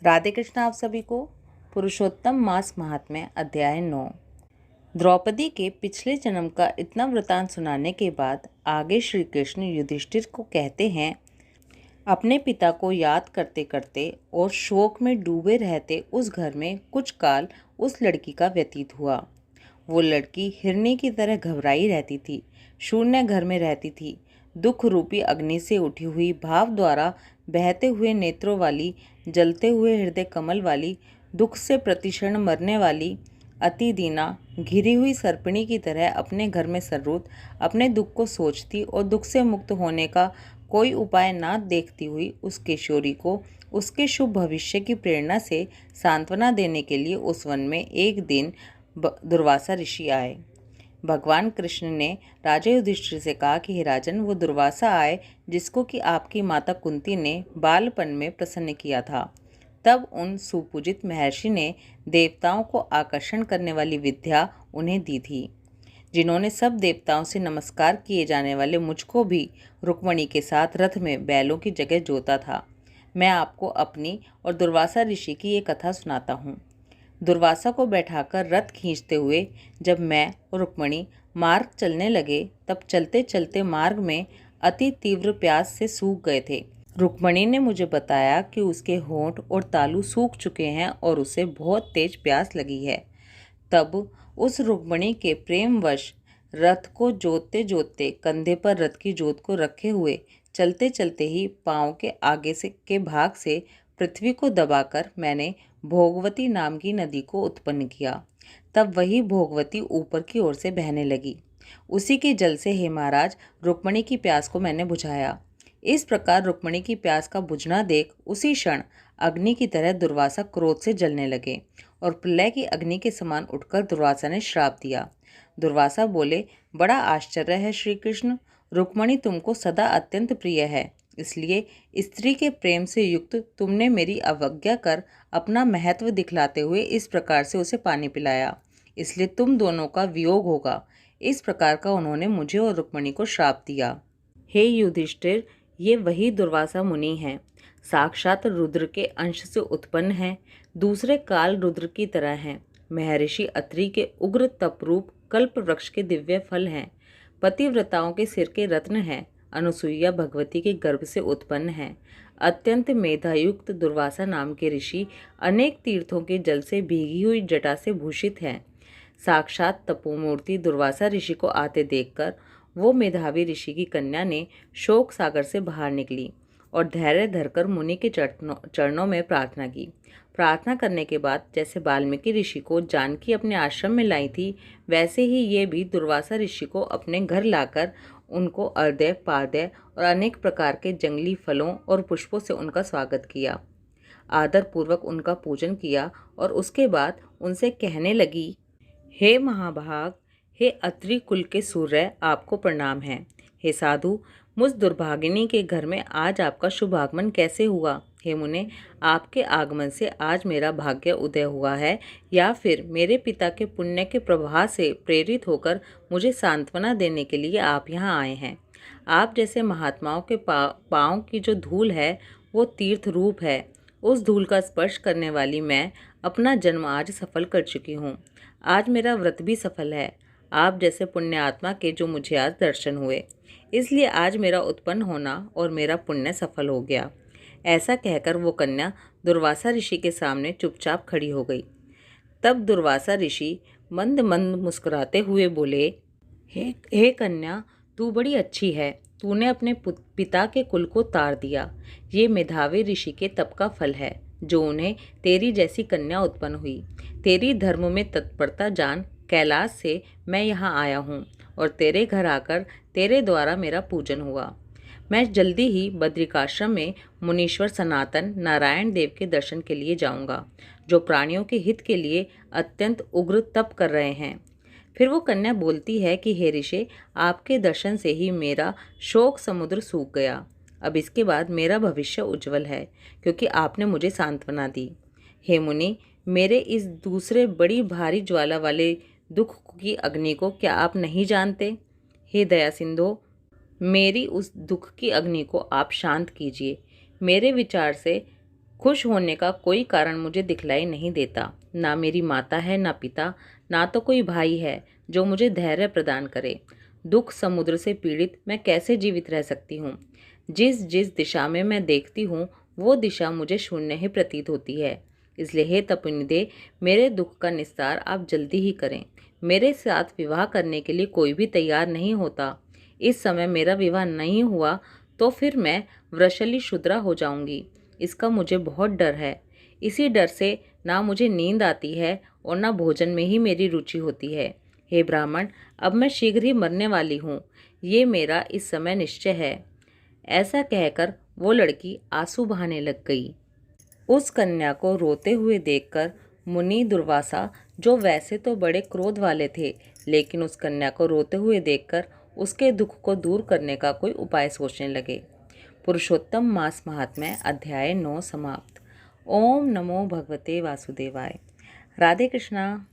राधे कृष्ण आप सभी को। पुरुषोत्तम मास महात्म्य अध्याय 9। द्रौपदी के पिछले जन्म का इतना वृतांत सुनाने के बाद आगे श्री कृष्ण युधिष्ठिर को कहते हैं, अपने पिता को याद करते करते और शोक में डूबे रहते उस घर में कुछ काल उस लड़की का व्यतीत हुआ। वो लड़की हिरनी की तरह घबराई रहती थी, शून्य घर में रहती थी, दुख रूपी अग्नि से उठी हुई, भाव द्वारा बहते हुए नेत्रों वाली, जलते हुए हृदय कमल वाली, दुख से प्रतिक्षण मरने वाली, अति दीना, घिरी हुई सर्पिणी की तरह अपने घर में सर्रुत अपने दुख को सोचती और दुख से मुक्त होने का कोई उपाय ना देखती हुई उस किशोरी को उसके शुभ भविष्य की प्रेरणा से सांत्वना देने के लिए उस वन में एक दिन दुर्वासा ऋषि आए। भगवान कृष्ण ने राजा युधिष्ठिर से कहा कि हे राजन, वो दुर्वासा आए जिसको कि आपकी माता कुंती ने बालपन में प्रसन्न किया था। तब उन सुपूजित महर्षि ने देवताओं को आकर्षण करने वाली विद्या उन्हें दी थी, जिन्होंने सब देवताओं से नमस्कार किए जाने वाले मुझको भी रुक्मणी के साथ रथ में बैलों की जगह जोता था। मैं आपको अपनी और दुर्वासा ऋषि की ये कथा सुनाता हूँ। दुर्वासा को बैठाकर रथ खींचते हुए जब मैं और रुक्मणी मार्ग चलने लगे, तब चलते चलते मार्ग में अति तीव्र प्यास से सूख गए थे। रुक्मणी ने मुझे बताया कि उसके होंठ और तालू सूख चुके हैं और उसे बहुत तेज प्यास लगी है। तब उस रुक्मणी के प्रेमवश रथ को जोतते जोतते कंधे पर रथ की जोत को रखे हुए चलते चलते ही पाँव के आगे से के भाग से पृथ्वी को दबाकर मैंने भोगवती नाम की नदी को उत्पन्न किया। तब वही भोगवती ऊपर की ओर से बहने लगी। उसी के जल से हे महाराज, रुक्मणी की प्यास को मैंने बुझाया। इस प्रकार रुक्मणी की प्यास का बुझना देख उसी क्षण अग्नि की तरह दुर्वासा क्रोध से जलने लगे और प्रलय की अग्नि के समान उठकर दुर्वासा ने श्राप दिया। दुर्वासा बोले, बड़ा आश्चर्य है श्री कृष्ण, रुक्मणी तुमको सदा अत्यंत प्रिय है, इसलिए स्त्री के प्रेम से युक्त तुमने मेरी अवज्ञा कर अपना महत्व दिखलाते हुए इस प्रकार से उसे पानी पिलाया, इसलिए तुम दोनों का वियोग होगा। इस प्रकार का उन्होंने मुझे और रुक्मणी को श्राप दिया। हे युधिष्ठिर, ये वही दुर्वासा मुनि हैं, साक्षात रुद्र के अंश से उत्पन्न हैं, दूसरे काल रुद्र की तरह हैं, महर्षि अत्रि के उग्र तपरूप कल्प वृक्ष के दिव्य फल हैं, पतिव्रताओं के सिर के रत्न हैं, अनुसुईया भगवती के गर्भ से उत्पन्न हैं, अत्यंत मेधायुक्त दुर्वासा नाम के ऋषि अनेक तीर्थों के जल से भीगी हुई जटा से भूषित हैं। साक्षात तपोमूर्ति दुर्वासा ऋषि को आते देखकर वो मेधावी ऋषि की कन्या ने शोक सागर से बाहर निकली और धैर्य धरकर मुनि के चरणों में प्रार्थना की। प्रार्थना करने के बाद जैसे वाल्मीकि ऋषि को जानकी अपने आश्रम में लाई थी, वैसे ही ये भी दुर्वासा ऋषि को अपने घर लाकर उनको अर्घ्य, पाद्य और अनेक प्रकार के जंगली फलों और पुष्पों से उनका स्वागत किया, आदर पूर्वक उनका पूजन किया और उसके बाद उनसे कहने लगी, हे महाभाग, हे अत्रि कुल के सूर्य, आपको प्रणाम है। हे साधु, मुझ दुर्भागिनी के घर में आज आपका शुभ आगमन कैसे हुआ? हे मुने, आपके आगमन से आज मेरा भाग्य उदय हुआ है या फिर मेरे पिता के पुण्य के प्रवाह से प्रेरित होकर मुझे सांत्वना देने के लिए आप यहाँ आए हैं? आप जैसे महात्माओं के पाँव की जो धूल है वो तीर्थ रूप है। उस धूल का स्पर्श करने वाली मैं अपना जन्म आज सफल कर चुकी हूँ। आज मेरा व्रत भी सफल है, आप जैसे पुण्य आत्मा के जो मुझे आज दर्शन हुए, इसलिए आज मेरा उत्पन्न होना और मेरा पुण्य सफल हो गया। ऐसा कहकर वो कन्या दुर्वासा ऋषि के सामने चुपचाप खड़ी हो गई। तब दुर्वासा ऋषि मंद मंद मुस्कुराते हुए बोले, हे कन्या, तू बड़ी अच्छी है, तूने अपने पिता के कुल को तार दिया। ये मेधावी ऋषि के तप का फल है जो उन्हें तेरी जैसी कन्या उत्पन्न हुई। तेरी धर्म में तत्परता जान कैलाश से मैं यहाँ आया हूँ और तेरे घर आकर तेरे द्वारा मेरा पूजन हुआ। मैं जल्दी ही बद्रिकाश्रम में मुनीश्वर सनातन नारायण देव के दर्शन के लिए जाऊँगा, जो प्राणियों के हित के लिए अत्यंत उग्र तप कर रहे हैं। फिर वो कन्या बोलती है कि हे ऋषि, आपके दर्शन से ही मेरा शोक समुद्र सूख गया। अब इसके बाद मेरा भविष्य उज्जवल है, क्योंकि आपने मुझे सांत्वना दी। हे मुनि, मेरे इस दूसरे बड़ी भारी ज्वाला वाले दुख की अग्नि को क्या आप नहीं जानते? हे दया सिंधु, मेरी उस दुख की अग्नि को आप शांत कीजिए। मेरे विचार से खुश होने का कोई कारण मुझे दिखलाई नहीं देता। ना मेरी माता है, ना पिता, ना तो कोई भाई है जो मुझे धैर्य प्रदान करे। दुख समुद्र से पीड़ित मैं कैसे जीवित रह सकती हूँ? जिस जिस दिशा में मैं देखती हूँ वो दिशा मुझे शून्य ही प्रतीत होती है। इसलिए हे तपोनिधे, मेरे दुख का निस्तार आप जल्दी ही करें। मेरे साथ विवाह करने के लिए कोई भी तैयार नहीं होता। इस समय मेरा विवाह नहीं हुआ तो फिर मैं वृषली शूद्रा हो जाऊंगी। इसका मुझे बहुत डर है। इसी डर से ना मुझे नींद आती है और ना भोजन में ही मेरी रुचि होती है। हे ब्राह्मण, अब मैं शीघ्र ही मरने वाली हूँ, ये मेरा इस समय निश्चय है। ऐसा कहकर वो लड़की आंसू बहाने लग गई। उस कन्या को रोते हुए देखकर मुनि दुर्वासा, जो वैसे तो बड़े क्रोध वाले थे, लेकिन उस कन्या को रोते हुए देखकर उसके दुख को दूर करने का कोई उपाय सोचने लगे। पुरुषोत्तम मास महात्म्य अध्याय 9 समाप्त। ओम नमो भगवते वासुदेवाय। राधे कृष्णा।